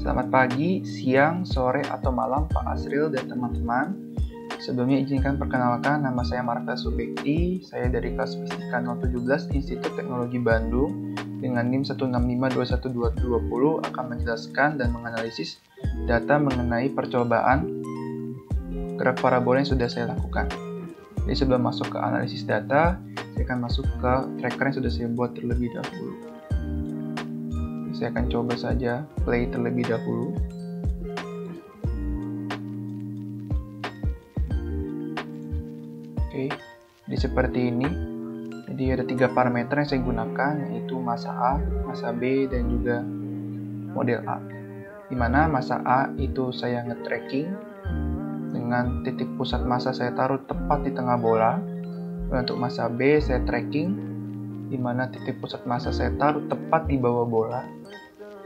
Selamat pagi, siang, sore, atau malam Pak Asril dan teman-teman. Sebelumnya izinkan perkenalkan, nama saya Marka Subekti. Saya dari kelas Fisika 017 Institut Teknologi Bandung dengan NIM 165212220 akan menjelaskan dan menganalisis data mengenai percobaan graf parabola yang sudah saya lakukan. Jadi sebelum masuk ke analisis data, saya akan masuk ke tracker yang sudah saya buat terlebih dahulu. Saya akan coba saja play terlebih dahulu. Oke, jadi seperti ini. Jadi ada 3 parameter yang saya gunakan, yaitu massa A, massa B, dan juga model A. Dimana massa A itu saya nge-tracking dengan titik pusat massa saya taruh tepat di tengah bola. Dan untuk massa B saya tracking, dimana titik pusat massa saya taruh tepat di bawah bola.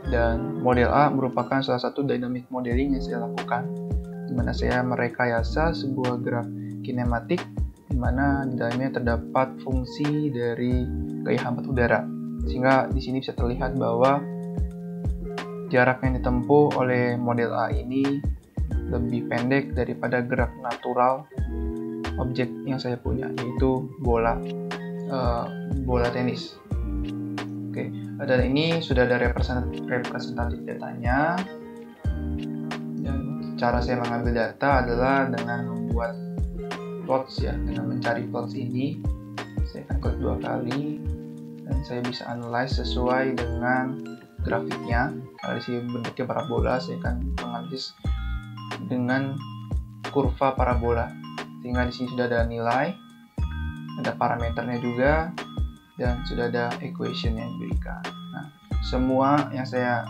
Dan model A merupakan salah satu dynamic modeling yang saya lakukan, dimana saya merekayasa sebuah graf kinematik dimana di dalamnya terdapat fungsi dari gaya hambat udara, sehingga di sini bisa terlihat bahwa jarak yang ditempuh oleh model A ini lebih pendek daripada gerak natural objek yang saya punya, yaitu bola tenis. Oke, dan ini sudah ada representatif datanya. Dan cara saya mengambil data adalah dengan membuat plots ya, dengan mencari plots ini. Saya akan klik 2 kali dan saya bisa analyze sesuai dengan grafiknya. Kalau di sini bentuknya parabola, saya akan menganalisis dengan kurva parabola. Sehingga di sini sudah ada nilai, ada parameternya juga, dan sudah ada equation yang diberikan. Nah, semua yang saya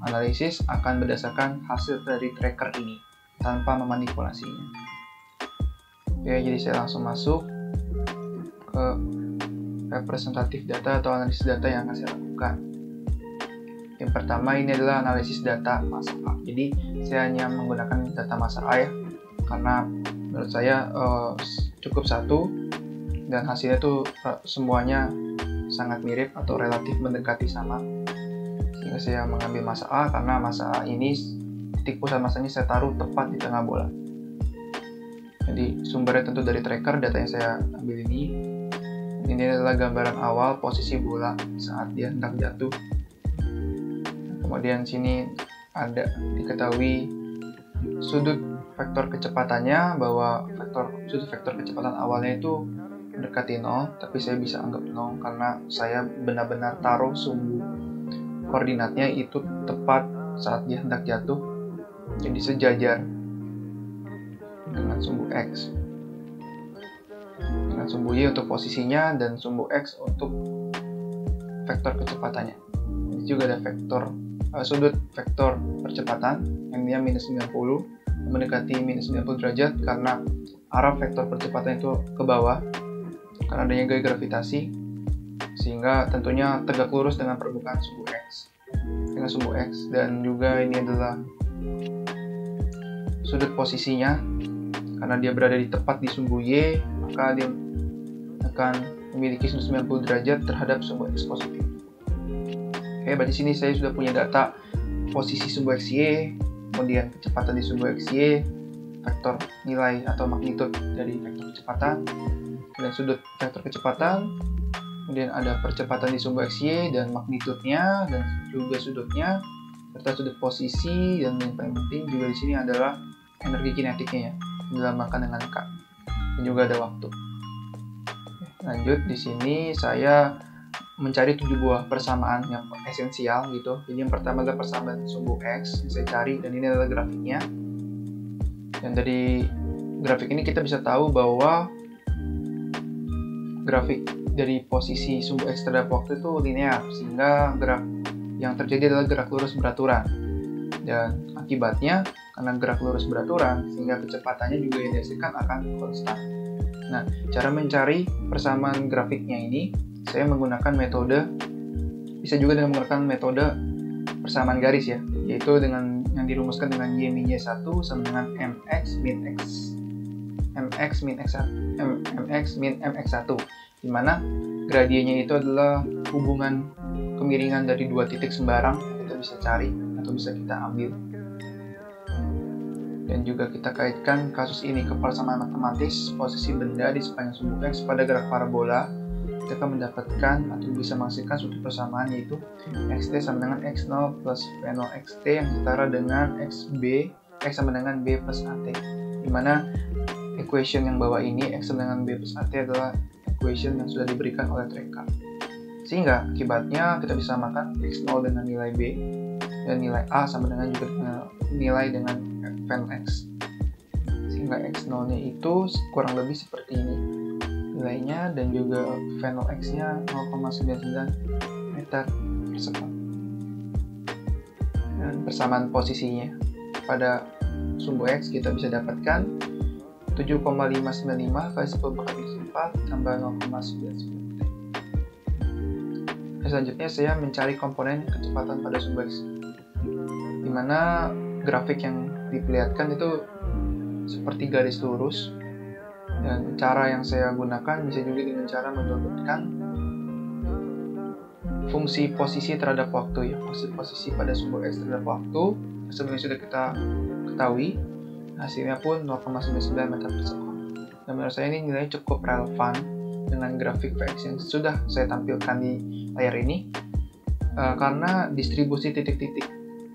analisis akan berdasarkan hasil dari tracker ini tanpa memanipulasinya. Oke, jadi saya langsung masuk ke representatif data atau analisis data yang akan saya lakukan. Yang pertama ini adalah analisis data massa A. Jadi saya hanya menggunakan data massa A ya, karena menurut saya cukup satu dan hasilnya tuh semuanya sangat mirip atau relatif mendekati sama. Sehingga saya mengambil massa A karena massa A ini titik pusat massanya saya taruh tepat di tengah bola. Jadi sumbernya tentu dari tracker data yang saya ambil ini. Ini adalah gambaran awal posisi bola saat dia hendak jatuh. Kemudian sini ada diketahui sudut vektor kecepatannya, bahwa sudut vektor kecepatan awalnya itu mendekati 0, tapi saya bisa anggap 0 karena saya benar-benar taruh sumbu koordinatnya itu tepat saat dia hendak jatuh, jadi sejajar dengan sumbu X, dengan sumbu Y untuk posisinya dan sumbu X untuk vektor kecepatannya. Ini juga ada sudut vektor percepatan yang dia minus 90 mendekati minus 90 derajat karena arah vektor percepatan itu ke bawah karena adanya gaya gravitasi, sehingga tentunya tegak lurus dengan permukaan sumbu X. Dan juga ini adalah sudut posisinya, karena dia berada di tepat di sumbu Y, maka dia akan memiliki sudut 90 derajat terhadap sumbu X positif. Oke, berarti sini saya sudah punya data posisi sumbu XY, kemudian kecepatan di sumbu XY, vektor nilai atau magnitud dari vektor kecepatan, dan sudut vektor kecepatan, kemudian ada percepatan di sumbu XY dan magnitudnya dan juga sudutnya, serta sudut posisi, dan yang paling penting juga di sini adalah energi kinetiknya ya, dilambangkan dengan K, dan juga ada waktu. Lanjut, di sini saya mencari 7 buah persamaan yang esensial gitu. Jadi yang pertama adalah persamaan sumbu X yang saya cari, dan ini adalah grafiknya. Dan dari grafik ini kita bisa tahu bahwa grafik dari posisi sumbu X terhadap waktu itu linear, sehingga gerak yang terjadi adalah gerak lurus beraturan. Dan akibatnya karena gerak lurus beraturan, sehingga kecepatannya juga yang dihasilkan akan konstan. Nah, cara mencari persamaan grafiknya ini saya menggunakan metode, bisa juga dengan menggunakan metode persamaan garis ya, yaitu dengan yang dirumuskan dengan Y min Y1 sama dengan MX min MX1, di mana gradiennya itu adalah hubungan kemiringan dari 2 titik sembarang, kita bisa cari atau bisa kita ambil. Dan juga kita kaitkan kasus ini ke persamaan matematis posisi benda di sepanjang sumbu X pada gerak parabola. Kita akan mendapatkan atau bisa menghasilkan suatu persamaan, yaitu xt sama dengan x0 plus v0 xt yang setara dengan x sama dengan b plus at, dimana equation yang bawah ini x sama dengan b plus at adalah equation yang sudah diberikan oleh tracker. Sehingga akibatnya kita bisa samakan x0 dengan nilai b dan nilai a sama dengan juga dengan nilai dengan v0 x, sehingga x0 nya itu kurang lebih seperti ini nilainya, dan juga v0 x nya 0,99 meter per sekon. Dan persamaan posisinya pada sumbu X kita bisa dapatkan 7,595 kali 10 per 4 tambah 0,99. Selanjutnya saya mencari komponen kecepatan pada sumbu X, dimana grafik yang diperlihatkan itu seperti garis lurus, dan cara yang saya gunakan bisa juga dengan cara mendownloadkan fungsi posisi terhadap waktu, ya, posisi pada sumbu X terhadap waktu sebenarnya sudah kita ketahui, hasilnya pun 0,99 meter per sekon. Dan menurut saya ini nilai cukup relevan dengan grafik Vx yang sudah saya tampilkan di layar ini, karena distribusi titik-titik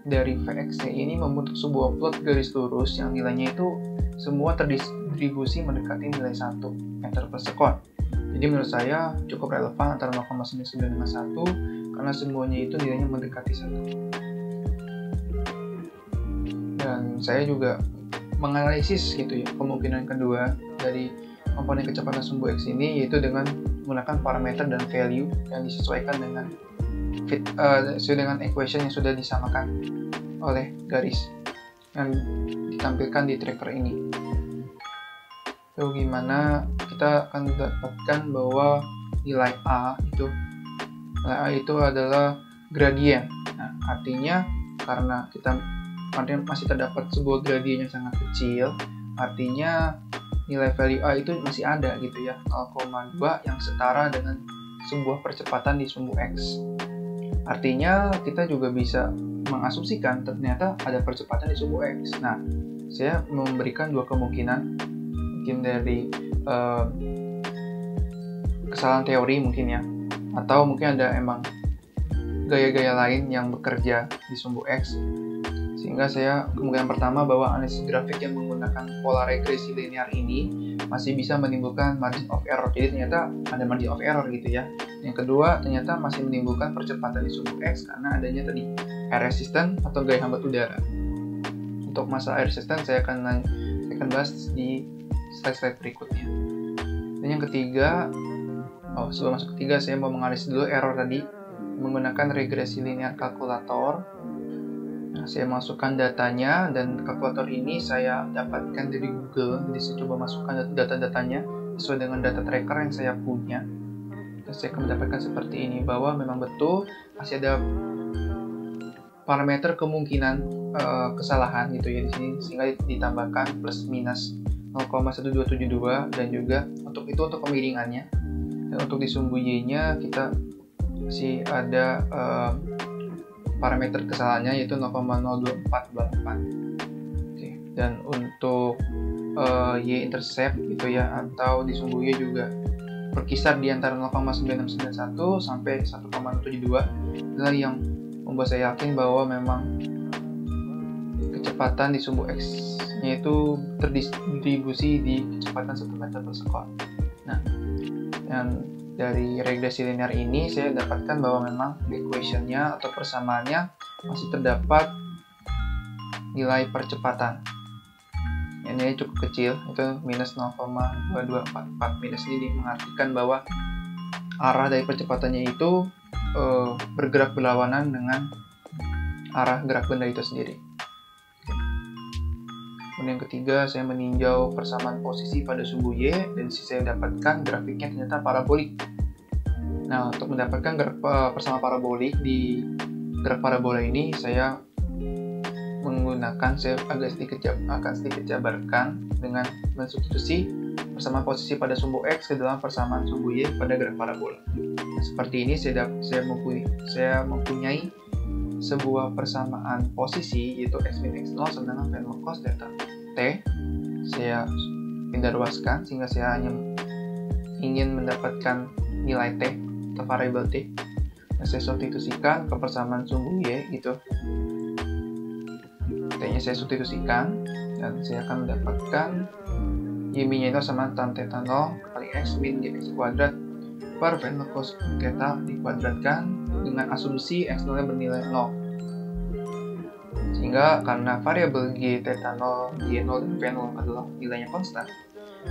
dari Vx ini membentuk sebuah plot garis lurus yang nilainya itu semua terdistribusi mendekati nilai 1 meter per sekon. Jadi menurut saya cukup relevan antara 0,99 dengan 1, karena semuanya itu nilainya mendekati 1. Dan saya juga menganalisis gitu ya kemungkinan kedua dari komponen kecepatan sumbu X ini, yaitu dengan menggunakan parameter dan value yang disesuaikan dengan sesuai dengan equation yang sudah disamakan oleh garis yang ditampilkan di tracker ini. Lalu gimana kita akan mendapatkan bahwa nilai A itu adalah gradien. Nah, artinya karena kita masih terdapat sebuah gradien yang sangat kecil, artinya nilai value A itu masih ada gitu ya, 0,2 yang setara dengan sebuah percepatan di sumbu X. Artinya kita juga bisa mengasumsikan ternyata ada percepatan di sumbu X. Nah, saya memberikan dua kemungkinan, mungkin dari kesalahan teori mungkin ya, atau mungkin ada emang gaya-gaya lain yang bekerja di sumbu X, sehingga saya kemungkinan pertama bahwa analisis grafik yang menggunakan pola regresi linear ini masih bisa menimbulkan margin of error. Jadi ternyata ada margin of error gitu ya. Yang kedua, ternyata masih menimbulkan percepatan di sumbu X karena adanya tadi air resistant atau gaya hambat udara. Untuk masalah air resistant saya akan bahas di slide-slide berikutnya. Dan yang ketiga, sebelum masuk ketiga saya mau menganalisis dulu error tadi menggunakan regresi linear kalkulator. Nah, saya masukkan datanya, dan kalkulator ini saya dapatkan dari Google. Jadi saya coba masukkan data-datanya sesuai dengan data tracker yang saya punya. Dan saya akan mendapatkan seperti ini, bahwa memang betul masih ada parameter kemungkinan kesalahan gitu ya di sini, sehingga ditambahkan plus minus 0,1272, dan juga untuk pemiringannya. Dan untuk di sumbu Y-nya kita masih ada parameter kesalahannya yaitu 0,02424. Oke. Dan untuk Y intercept gitu ya, atau di sumbu Y juga berkisar di antara 0,9691 sampai 1,072. Itulah yang membuat saya yakin bahwa memang kecepatan di sumbu X-nya itu terdistribusi di kecepatan 1 meter per sekon. Nah, dan dari regresi linear ini saya dapatkan bahwa memang equation-nya atau persamaannya masih terdapat nilai percepatan. Ini cukup kecil, itu minus 0,2244. Minus ini mengartikan bahwa arah dari percepatannya itu bergerak berlawanan dengan arah gerak benda itu sendiri. Kemudian yang ketiga, saya meninjau persamaan posisi pada sumbu Y, dan saya dapatkan grafiknya ternyata parabolik. Nah, untuk mendapatkan persamaan parabolik di gerak parabola ini, saya akan sedikit jabarkan dengan mensubstitusi persamaan posisi pada sumbu X ke dalam persamaan sumbu Y pada gerak parabola. Nah, seperti ini saya mempunyai sebuah persamaan posisi, yaitu x min x0 sama dengan v0 cos theta t. Saya pindah ruaskan sehingga saya hanya ingin mendapatkan nilai t atau variabel t. Dan saya substitusikan ke persamaan sumbu y gitu. T-nya saya substitusikan dan saya akan mendapatkan y min y0 sama tan theta 0 kali x min gx kuadrat per v0 cos theta dikuadratkan dengan asumsi x0 bernilai 0. Sehingga karena variabel g theta 0, y0 dan v0 adalah nilainya konstan,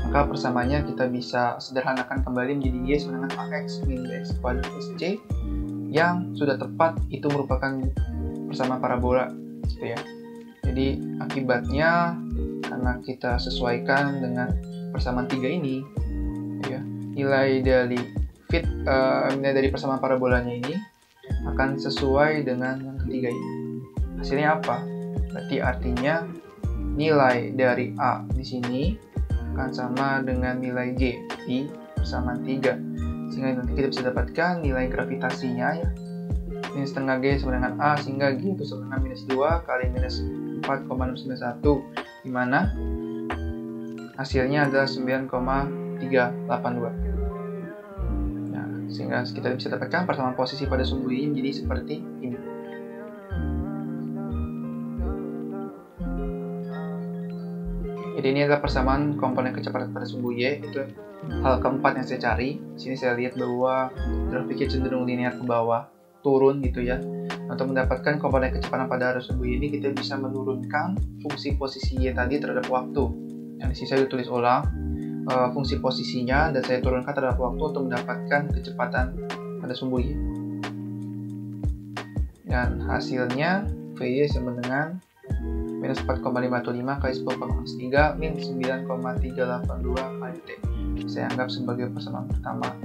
maka persamaannya kita bisa sederhanakan kembali menjadi y sama dengan ax min bx kuadrat plus c, yang sudah tepat itu merupakan persamaan parabola gitu ya. Jadi akibatnya karena kita sesuaikan dengan persamaan 3 ini ya, nilai dari persamaan parabolanya ini akan sesuai dengan yang ketiga ini. Hasilnya apa? Berarti artinya nilai dari A di sini akan sama dengan nilai G di persamaan 3. Sehingga nanti kita bisa dapatkan nilai gravitasinya ya, minus setengah G sama dengan A, sehingga G itu sama dengan minus 2 kali minus 4,691, dimana hasilnya adalah 9,382. Sehingga kita bisa dapatkan persamaan posisi pada sumbu Y menjadi seperti ini. Jadi ini adalah persamaan komponen kecepatan pada sumbu Y. Itu hal keempat yang saya cari. Di sini saya lihat bahwa grafiknya cenderung linear ke bawah, turun gitu ya. Untuk mendapatkan komponen kecepatan pada arus sumbu Y ini, kita bisa menurunkan fungsi posisi Y tadi terhadap waktu. Yang di sini saya tulis ulang fungsi posisinya, dan saya turunkan terhadap waktu untuk mendapatkan kecepatan pada sumbu Y. Dan hasilnya VY sama dengan minus 4,525 kali 10,3 min 9,382 kali T. Saya anggap sebagai persamaan pertama.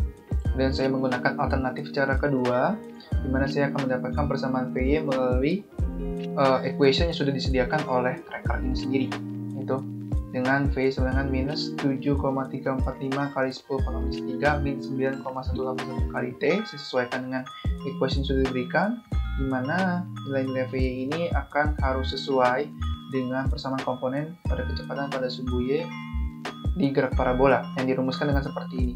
Dan saya menggunakan alternatif cara kedua, di mana saya akan mendapatkan persamaan VY melalui equation yang sudah disediakan oleh tracker ini sendiri. Itu dengan V sama dengan minus 7,345 kali 10 min 9,181 kali T. Saya sesuaikan dengan equation yang sudah diberikan, di mana nilai-nilai V ini akan harus sesuai dengan persamaan komponen pada kecepatan pada sumbu Y di gerak parabola yang dirumuskan dengan seperti ini.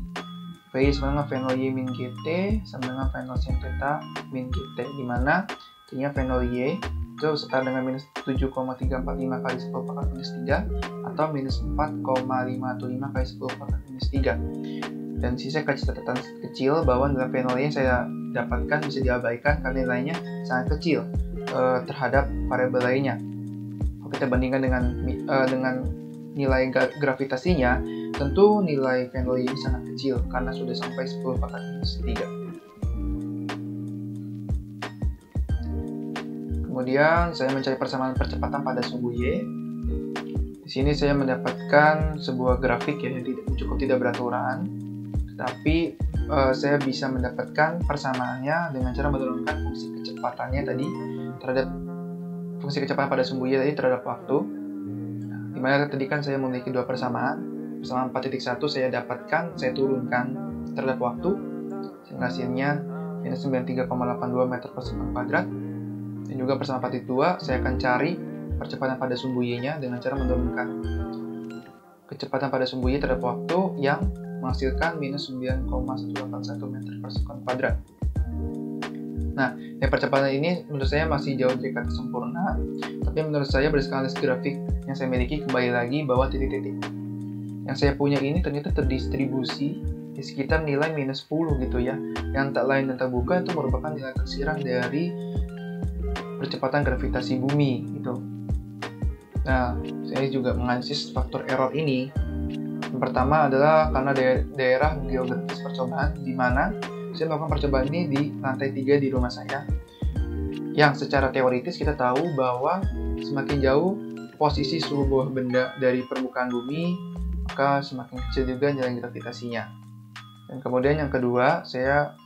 V sama dengan V0 Y min GT sama dengan V0 sin theta min GT, di mana artinya V0 Y itu setara dengan minus 7,345 kali 10 pangkat minus 3 atau minus 4,515 kali 10 pangkat minus 3. Dan sisa catatan kecil bahwa nilai V0 yang saya dapatkan bisa diabaikan karena nilainya sangat kecil terhadap variabel lainnya. Kalau kita bandingkan dengan nilai gravitasinya, tentu nilai V0 ini sangat kecil karena sudah sampai 10 pangkat minus 3. Kemudian saya mencari persamaan percepatan pada sumbu Y. Di sini saya mendapatkan sebuah grafik ya, yang cukup tidak beraturan, tetapi saya bisa mendapatkan persamaannya dengan cara menurunkan fungsi kecepatannya tadi terhadap fungsi kecepatan pada sumbu Y tadi terhadap waktu. Dimana tadi kan saya memiliki dua persamaan 4.1 saya dapatkan, saya turunkan terhadap waktu, sehingga hasilnya minus 93,82 meter per sekon kuadrat. Dan juga persamaan 4.2 saya akan cari percepatan pada sumbu Y-nya dengan cara menurunkan kecepatan pada sumbu Y terhadap waktu yang menghasilkan minus 9,181 meter per sekon kuadrat. Nah, percepatan ini menurut saya masih jauh dari kata sempurna, tapi menurut saya berdasarkan analisis grafik yang saya miliki, kembali lagi bahwa titik-titik yang saya punya ini ternyata terdistribusi di sekitar nilai minus 10 gitu ya, yang tak lain dan tak bukan itu merupakan nilai tersiram dari percepatan gravitasi bumi gitu. Nah, saya juga menganalisis faktor error ini. Yang pertama adalah karena daerah geografis percobaan, di mana saya melakukan percobaan ini di lantai 3 di rumah saya. Yang secara teoritis kita tahu bahwa semakin jauh posisi sebuah benda dari permukaan bumi, maka semakin kecil juga nilai gravitasinya. Dan kemudian yang kedua, saya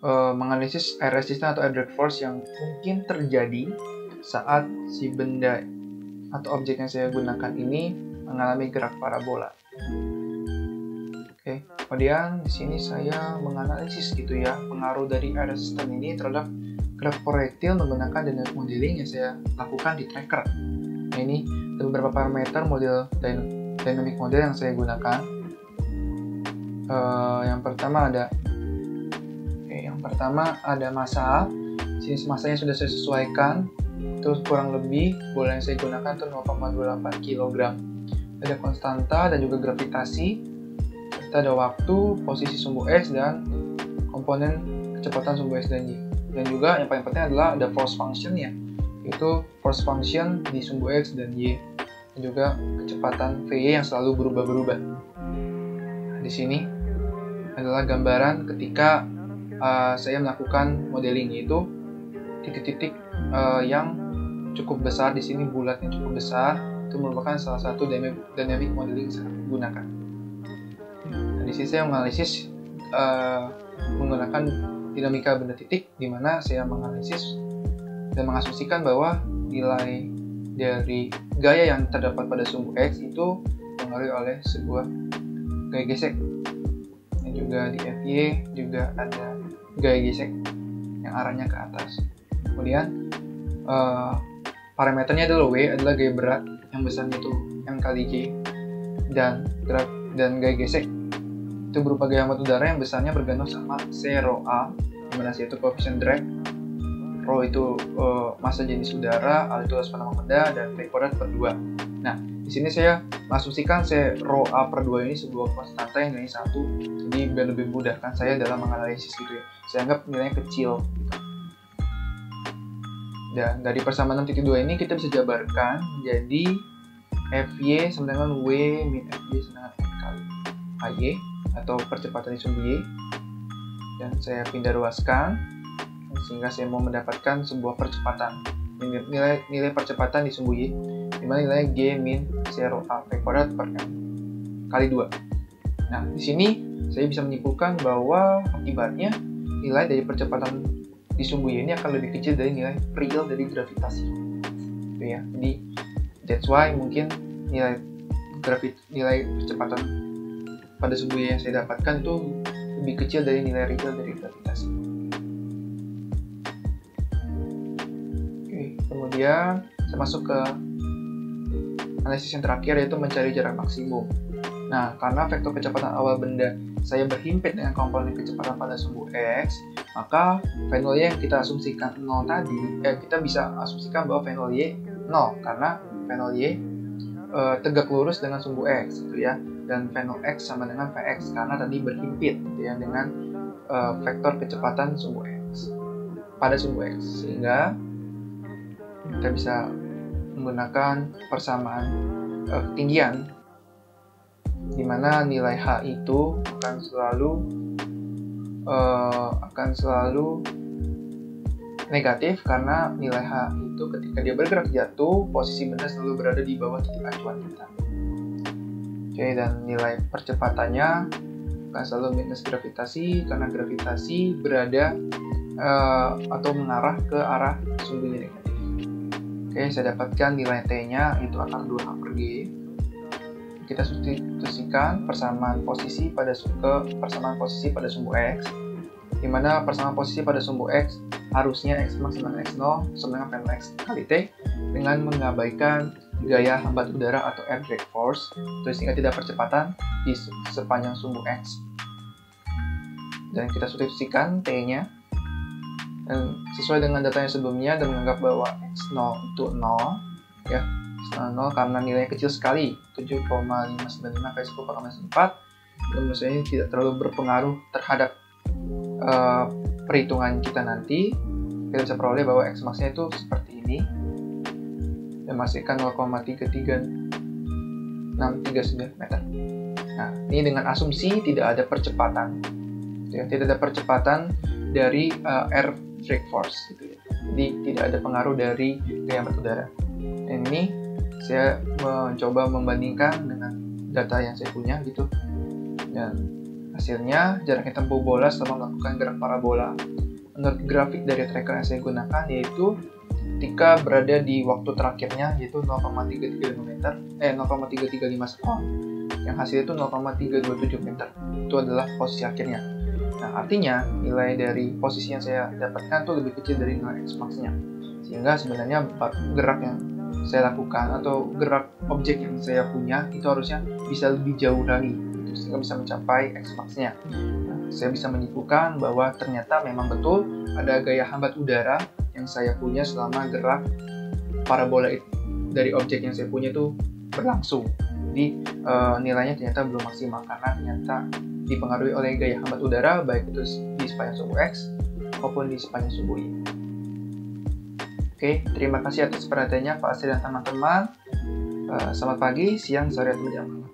menganalisis air resistance atau air drag force yang mungkin terjadi saat si benda atau objek yang saya gunakan ini mengalami gerak parabola. Oke, kemudian di sini saya menganalisis gitu ya pengaruh dari air resistance ini terhadap gerak proyektil menggunakan dynamic modeling yang saya lakukan di tracker. Nah, ini ada beberapa parameter model dynamic model yang saya gunakan. Yang pertama ada massa. Sini masanya sudah saya sesuaikan. Terus kurang lebih bola yang saya gunakan itu 0,28 kg. Ada konstanta dan juga gravitasi. Serta ada waktu, posisi sumbu X dan komponen kecepatan sumbu X dan Y. Dan juga yang paling penting adalah ada force function ya, yaitu force function di sumbu X dan Y. Dan juga kecepatan VY yang selalu berubah-berubah. Nah, di sini adalah gambaran ketika saya melakukan modeling, yaitu titik-titik yang cukup besar di sini, bulat yang cukup besar, itu merupakan salah satu dynamic modeling yang saya gunakan. Nah, di sini saya menganalisis menggunakan dinamika benda titik, di mana saya menganalisis dan mengasumsikan bahwa nilai dari gaya yang terdapat pada sumbu X itu dipengaruhi oleh sebuah gaya gesek. Dan juga di FY juga ada gaya gesek yang arahnya ke atas. Kemudian parameternya adalah W adalah gaya berat yang besarnya itu M kali G, dan gaya gesek itu berupa gaya hambat udara yang besarnya bergantung sama C rho A, di mana C itu koefisien drag, rho itu massa jenis udara, A itu luas panah benda, dan V kuadrat per 2. Nah, di sini saya mengasumsikan C rho A per 2 ini sebuah konstanta yang nilainya 1, jadi biar lebih mudahkan saya dalam menganalisis gitu ya. Saya anggap nilainya kecil gitu. Dan dari persamaan 6.2 ini kita bisa jabarkan jadi Fy sama dengan W min Fy sama dengan N kali Ay atau percepatan di sumbu Y. Dan saya pindah ruaskan sehingga saya mau mendapatkan sebuah percepatan, nilai percepatan di sumbu Y, dimana nilainya G min 0 A V kuadrat per M kali 2. Nah, di sini saya bisa menyimpulkan bahwa akibatnya nilai dari percepatan di sumbu Y ini akan lebih kecil dari nilai real dari gravitasi. Gitu ya. Jadi that's why mungkin nilai percepatan pada sumbu Y yang saya dapatkan itu lebih kecil dari nilai real dari gravitasi. Oke, kemudian saya masuk ke analisis yang terakhir, yaitu mencari jarak maksimum. Nah, karena vektor kecepatan awal benda saya berhimpit dengan komponen kecepatan pada sumbu X, maka V0 Y yang kita asumsikan 0 tadi, kita bisa asumsikan bahwa V0 Y 0, karena V0 Y tegak lurus dengan sumbu X, gitu ya. Dan V0 X sama dengan Vx, karena tadi berhimpit gitu ya, dengan vektor kecepatan sumbu X pada sumbu X, sehingga kita bisa menggunakan persamaan ketinggian, di mana nilai H itu akan selalu negatif, karena nilai H itu ketika dia bergerak jatuh, posisi benda selalu berada di bawah titik acuan kita. Oke, dan nilai percepatannya akan selalu minus gravitasi, karena gravitasi berada atau mengarah ke arah sumbunya negatif. Oke, saya dapatkan nilai T-nya itu akar 2H per G. Kita substitusikan persamaan posisi pada sumbu X, di mana persamaan posisi pada sumbu X harusnya X max sama dengan X0 sama dengan V0 X kali T, dengan mengabaikan gaya hambat udara atau air drag force, sehingga tidak percepatan di sepanjang sumbu X. Dan kita substitusikan T-nya, dan sesuai dengan data yang sebelumnya, dan menganggap bahwa X0 itu 0 ya, 0 karena nilainya kecil sekali, 7,595 kali 10 4, dan menurut saya ini tidak terlalu berpengaruh terhadap perhitungan kita nanti. Kita bisa peroleh bahwa X max-nya itu seperti ini, dan menghasilkan 0,33639 meter. Nah, ini dengan asumsi tidak ada percepatan, ya, tidak ada percepatan dari air drag force, gitu ya. Jadi tidak ada pengaruh dari gaya hambat udara. Dan ini saya mencoba membandingkan dengan data yang saya punya gitu, dan hasilnya jarak tempuh bola setelah melakukan gerak parabola menurut grafik dari tracker yang saya gunakan, yaitu ketika berada di waktu terakhirnya, yaitu 0,335 meter, 0,335 sekon, yang hasil itu 0,327 meter. Itu adalah posisi akhirnya. Nah, Nah, artinya nilai dari posisi yang saya dapatkan itu lebih kecil dari nilai X max-nya. Sehingga sebenarnya gerak yang saya lakukan atau gerak objek yang saya punya itu harusnya bisa lebih jauh lagi, sehingga bisa mencapai X max-nya. Nah, saya bisa menyimpulkan bahwa ternyata memang betul ada gaya hambat udara yang saya punya selama gerak parabola dari objek yang saya punya itu berlangsung. Jadi nilainya ternyata belum maksimal karena ternyata dipengaruhi oleh gaya hambat udara baik itu di sepanjang suku X maupun di sepanjang suku Y. Oke, terima kasih atas perhatiannya Pak Asri dan teman-teman. Selamat pagi, siang, sore, atau jam.